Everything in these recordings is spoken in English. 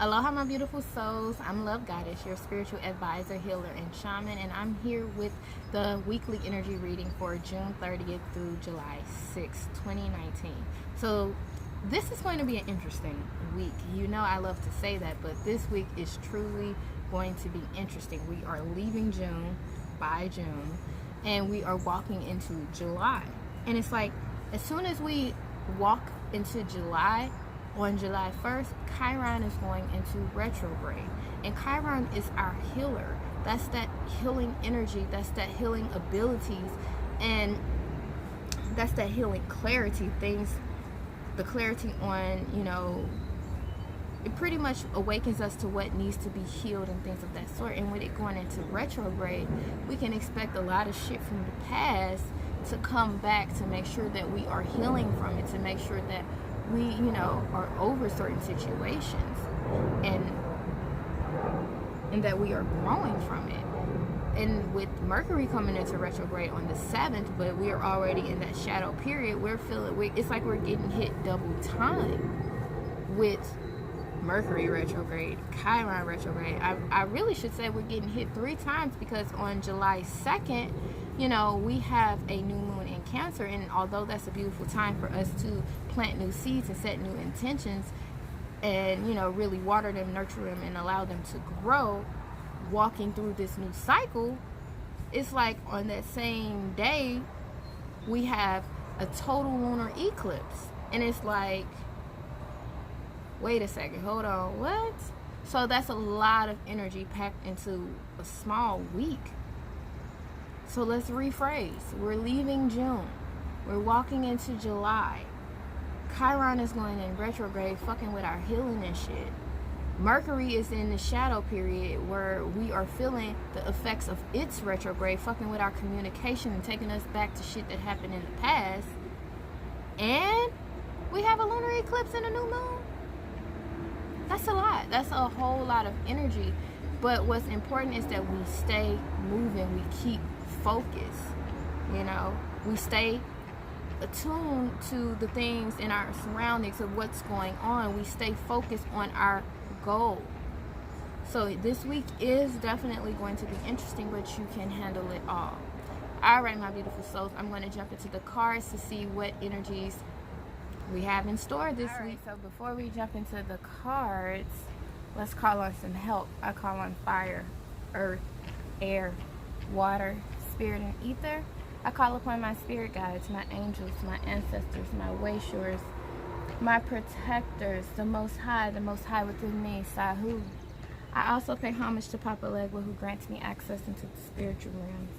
Aloha, my beautiful souls. I'm Love Goddess, your spiritual advisor, healer, and shaman, and I'm here with the weekly energy reading for June 30th through July 6th, 2019. So, this is going to be an interesting week. You know, I love to say that, but this week is truly going to be interesting. We are leaving June by June, and we are walking into July. And it's like, as soon as we walk into July, on July 1st, Chiron is going into retrograde. And Chiron is our healer. That's that healing energy. That's that healing abilities. And that's that healing clarity. The clarity on, it pretty much awakens us to what needs to be healed and things of that sort. And with it going into retrograde, we can expect a lot of shit from the past to come back, to make sure that we are healing from it, to make sure that we, are over certain situations and that we are growing from it. And with Mercury coming into retrograde on the 7th, but we are already in that shadow period, it's like we're getting hit double time with Mercury retrograde, Chiron retrograde. I really should say we're getting hit 3 times, because on July 2nd, we have a new moon in Cancer, and although that's a beautiful time for us to plant new seeds and set new intentions and, really water them, nurture them, and allow them to grow, walking through this new cycle, it's like on that same day, we have a total lunar eclipse. And it's like, wait a second, hold on, what? So that's a lot of energy packed into a small week. So let's rephrase. We're leaving June. We're walking into July. Chiron is going in retrograde, fucking with our healing and shit. Mercury is in the shadow period, where we are feeling the effects of its retrograde, fucking with our communication and taking us back to shit that happened in the past. And we have a lunar eclipse and a new moon. That's a lot. That's a whole lot of energy. But what's important is that we stay moving. We keep focus. We stay attuned to the things in our surroundings of what's going on. We stay focused on our goal. So this week is definitely going to be interesting, but you can handle it all. All right, my beautiful souls, I'm going to jump into the cards to see what energies we have in store this week. So before we jump into the cards, let's call on some help. I call on fire, earth, air, water, spirit, and ether. I call upon my spirit guides, my angels, my ancestors, my wayshowers, my protectors, the Most High within me, Sahu. I also pay homage to Papa Legba, who grants me access into the spiritual realms.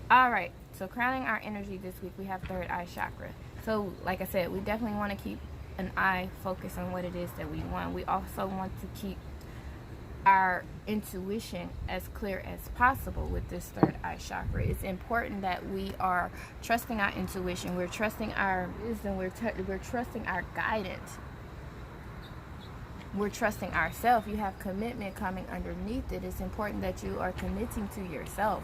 All right, so crowning our energy this week, we have third eye chakra. So, like I said, we definitely want to keep an eye focused on what it is that we want. We also want to keep our intuition as clear as possible with this third eye chakra. It's important that we are trusting our intuition. We're trusting our wisdom. We're trusting our guidance. We're trusting ourselves. You have commitment coming underneath it. It's important that you are committing to yourself.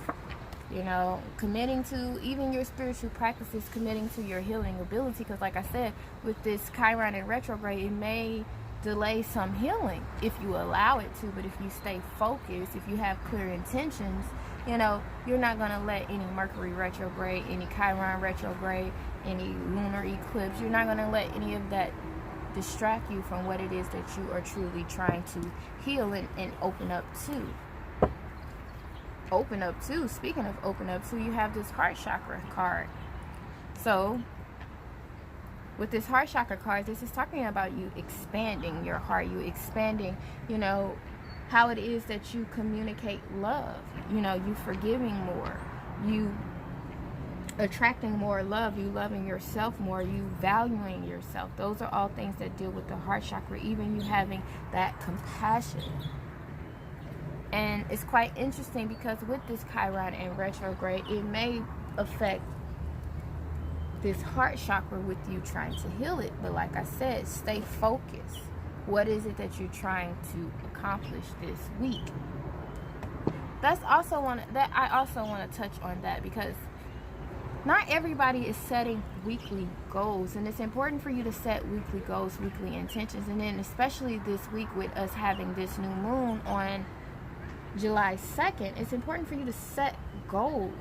Committing to even your spiritual practices, committing to your healing ability. Because like I said, with this Chiron in retrograde, it may delay some healing if you allow it to. But if you stay focused, if you have clear intentions, you're not going to let any Mercury retrograde, any Chiron retrograde, any lunar eclipse, you're not going to let any of that distract you from what it is that you are truly trying to heal and open up to. Speaking of open up to, you have this heart chakra card. So with this heart chakra card, this is talking about you expanding your heart, you expanding, how it is that you communicate love, you forgiving more, you attracting more love, you loving yourself more, you valuing yourself. Those are all things that deal with the heart chakra, even you having that compassion. And it's quite interesting because with this Chiron in retrograde, it may affect this heart chakra with you trying to heal it. But like I said, stay focused. What is it that you're trying to accomplish this week? I also want to touch on that, because not everybody is setting weekly goals, and it's important for you to set weekly goals, weekly intentions. And then especially this week with us having this new moon on July 2nd, it's important for you to set goals.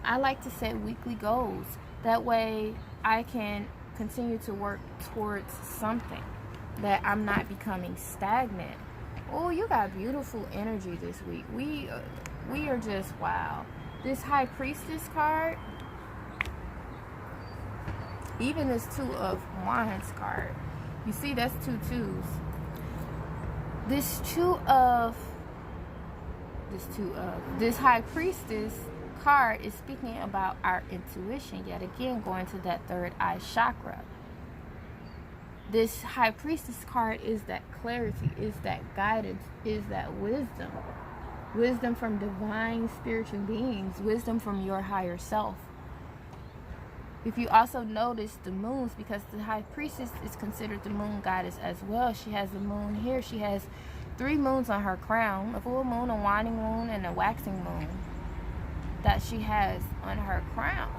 I like to set weekly goals. That way I can continue to work towards something, that I'm not becoming stagnant. Oh, you got beautiful energy this week. We are just wow. This High Priestess card, even this Two of Wands card, you see that's 2 twos. This High Priestess card is speaking about our intuition, yet again going to that third eye chakra. This High Priestess card is that clarity, is that guidance, is that wisdom. Wisdom from divine spiritual beings, wisdom from your higher self. If you also notice the moons, because the High Priestess is considered the moon goddess as well. She has the moon here. She has 3 moons on her crown, a full moon, a waning moon, and a waxing moon that she has on her crown.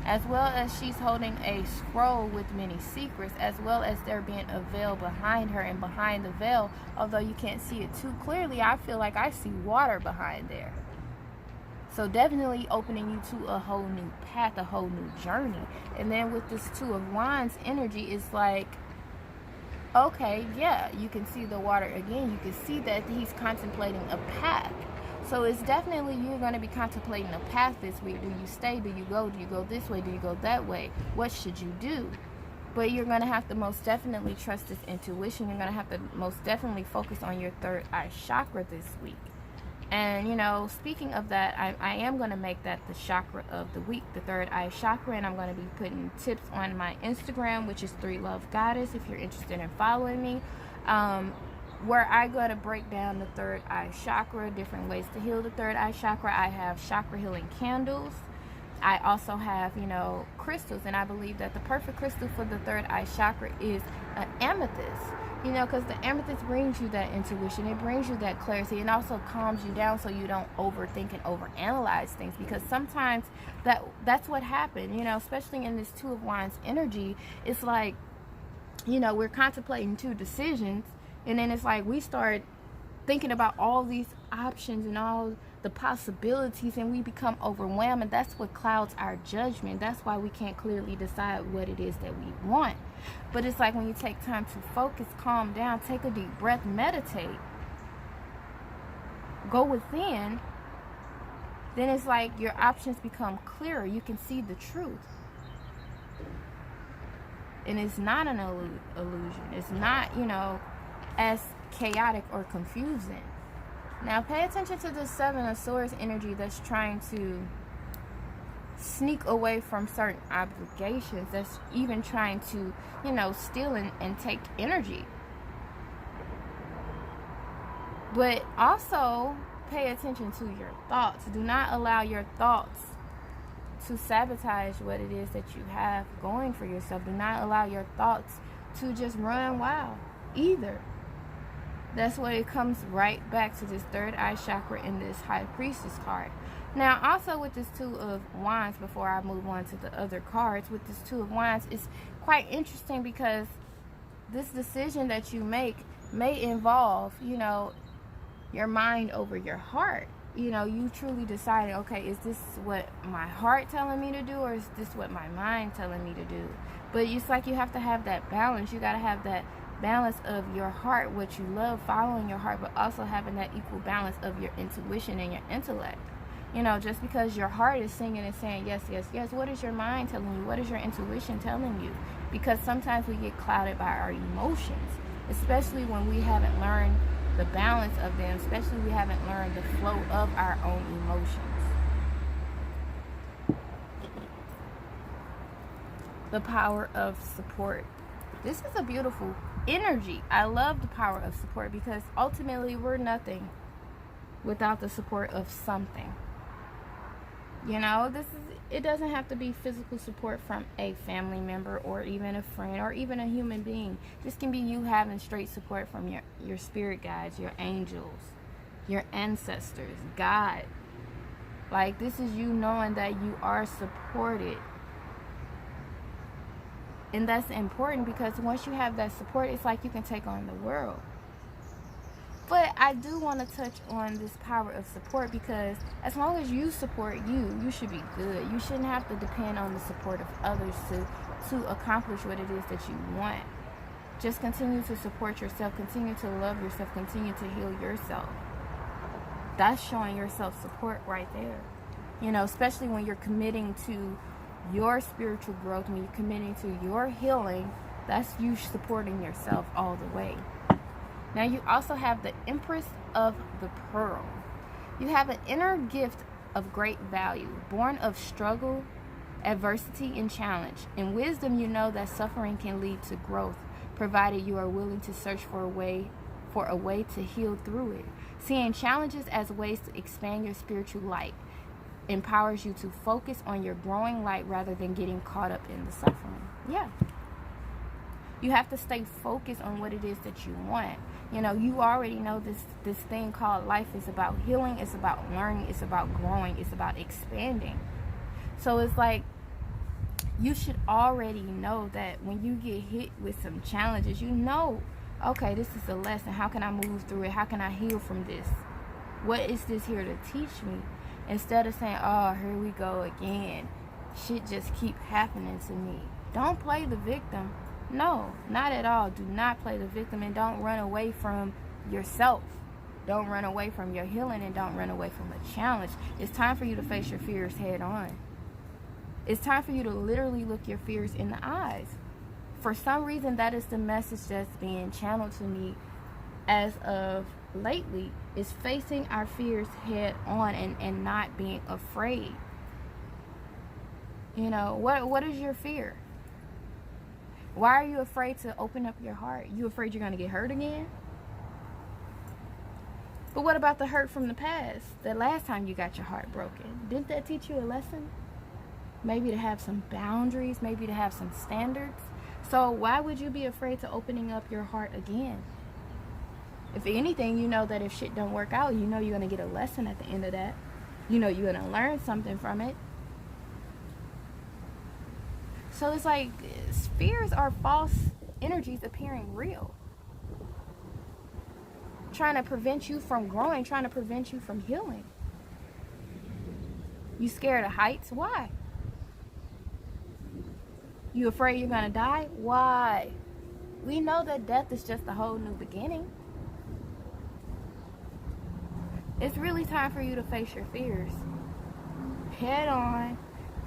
As well as she's holding a scroll with many secrets, as well as there being a veil behind her, and behind the veil, although you can't see it too clearly, I feel like I see water behind there. So definitely opening you to a whole new path, a whole new journey. And then with this Two of Wands energy, it's like, okay, yeah, you can see the water again. You can see that he's contemplating a path. So it's definitely, you're going to be contemplating a path this week. Do you stay? Do you go? Do you go this way? Do you go that way? What should you do? But you're going to have to most definitely trust this intuition. You're going to have to most definitely focus on your third eye chakra this week. And, you know, speaking of that, I am going to make that the chakra of the week, the third eye chakra. And I'm going to be putting tips on my Instagram, which is 3 Love Goddess, if you're interested in following me. Where I go to break down the third eye chakra, different ways to heal the third eye chakra. I have chakra healing candles. I also have, you know, crystals, and I believe that the perfect crystal for the third eye chakra is an amethyst. You know, because the amethyst brings you that intuition, it brings you that clarity, and also calms you down so you don't overthink and overanalyze things, because sometimes that's what happened, you know, especially in this Two of Wands energy. It's like, you know, we're contemplating 2 decisions, and then it's like we start thinking about all these options and all the possibilities, and we become overwhelmed, and that's what clouds our judgment. That's why we can't clearly decide what it is that we want. But it's like when you take time to focus, calm down, take a deep breath, meditate, go within, then it's like your options become clearer. You can see the truth. And it's not an illusion. It's not, you know, as chaotic or confusing. Now pay attention to the Seven of Swords energy that's trying to sneak away from certain obligations, that's even trying to, you know, steal and take energy. But also pay attention to your thoughts. Do not allow your thoughts to sabotage what it is that you have going for yourself. Do not allow your thoughts to just run wild either. That's what it comes right back to, this third eye chakra in this High Priestess card. Now, also with this Two of Wands, before I move on to the other cards, with this Two of Wands, it's quite interesting because this decision that you make may involve, you know, your mind over your heart. You know, you truly decided, okay, is this what my heart telling me to do, or is this what my mind telling me to do? But it's like you have to have that balance. You got to have that balance of your heart, what you love, following your heart, but also having that equal balance of your intuition and your intellect. You know, just because your heart is singing and saying yes, yes, yes, what is your mind telling you? What is your intuition telling you? Because sometimes we get clouded by our emotions, especially when we haven't learned the balance of them, especially we haven't learned the flow of our own emotions. The power of support. This is a beautiful energy. I love the power of support, because ultimately we're nothing without the support of something. You know, it doesn't have to be physical support from a family member or even a friend or even a human being. This can be you having straight support from your spirit guides, your angels, your ancestors, God. Like, this is you knowing that you are supported. And that's important, because once you have that support, it's like you can take on the world. But I do want to touch on this power of support, because as long as you support you should be good. You shouldn't have to depend on the support of others to accomplish what it is that you want. Just continue to support yourself, continue to love yourself, continue to heal yourself. That's showing yourself support right there. You know, especially when you're committing to your spiritual growth, when you're committing to your healing, that's you supporting yourself all the way. Now, you also have the Empress of the Pearl. You have an inner gift of great value, born of struggle, adversity, and challenge. In wisdom, you know that suffering can lead to growth, provided you are willing to search for a way to heal through it. Seeing challenges as ways to expand your spiritual light empowers you to focus on your growing light rather than getting caught up in the suffering. Yeah. You have to stay focused on what it is that you want. You know, you already know this thing called life is about healing, it's about learning, it's about growing, it's about expanding. So it's like, you should already know that when you get hit with some challenges, you know, okay, this is a lesson. How can I move through it? How can I heal from this? What is this here to teach me? Instead of saying, oh, here we go again. Shit just keep happening to me. Don't play the victim. No, not at all. Do not play the victim, and don't run away from yourself. Don't run away from your healing, and don't run away from a challenge. It's time for you to face your fears head on. It's time for you to literally look your fears in the eyes. For some reason, that is the message that's being channeled to me as of lately, is facing our fears head on and not being afraid. You know, what is your fear? Why are you afraid to open up your heart? You afraid you're going to get hurt again? But what about the hurt from the past? The last time you got your heart broken? Didn't that teach you a lesson? Maybe to have some boundaries, maybe to have some standards. So why would you be afraid to opening up your heart again? If anything, you know that if shit don't work out, you know you're going to get a lesson at the end of that. You know you're going to learn something from it. So it's like, fears are false energies appearing real. Trying to prevent you from growing, trying to prevent you from healing. You scared of heights? Why? You afraid you're going to die? Why? We know that death is just a whole new beginning. It's really time for you to face your fears head on,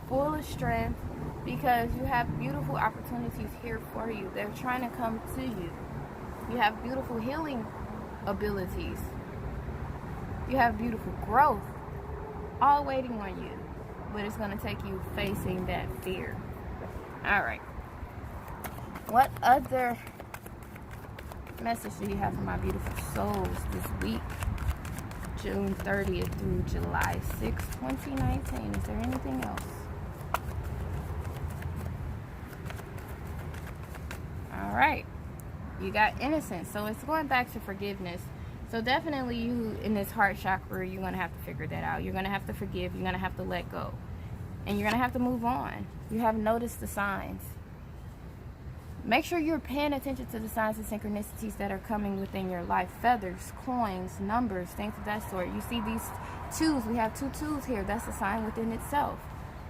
full of strength, because you have beautiful opportunities here for you. They're trying to come to you. You have beautiful healing abilities. You have beautiful growth, all waiting on you. But it's going to take you facing that fear. All right. What other message do you have for my beautiful souls this week? June 30th through July 6th, 2019. Is there anything else? All right. You got innocence. So it's going back to forgiveness. So definitely you, in this heart chakra, you're going to have to figure that out. You're going to have to forgive. You're going to have to let go. And you're going to have to move on. You have noticed the signs. Make sure you're paying attention to the signs and synchronicities that are coming within your life. Feathers, coins, numbers, things of that sort. You see these twos. We have 2 twos here. That's a sign within itself.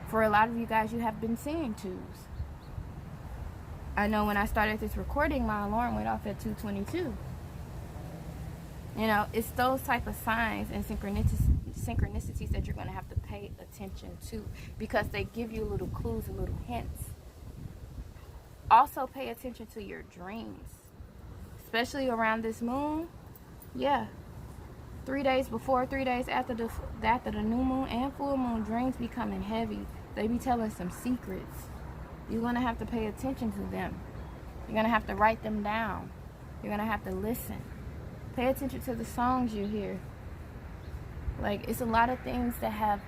For a lot of you guys, you have been seeing twos. I know when I started this recording, my alarm went off at 2:22. You know, it's those type of signs and synchronicities that you're going to have to pay attention to, because they give you little clues and little hints. Also, pay attention to your dreams, especially around this moon. Yeah, 3 days before, 3 days after the new moon and full moon, dreams be coming heavy. They be telling some secrets. You're going to have to pay attention to them. You're going to have to write them down. You're going to have to listen. Pay attention to the songs you hear. Like, it's a lot of things that have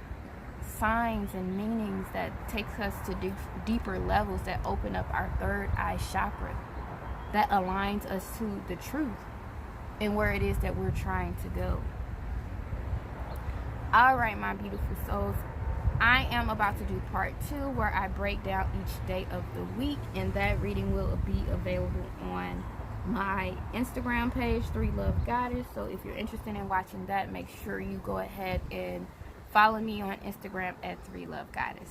signs and meanings that takes us to deeper levels, that open up our third eye chakra, that aligns us to the truth and where it is that we're trying to go. All right, my beautiful souls. I am about to do part 2 where I break down each day of the week, and that reading will be available on my Instagram page, 3 Love Goddess. So if you're interested in watching that, make sure you go ahead and follow me on Instagram at 3 Love Goddess.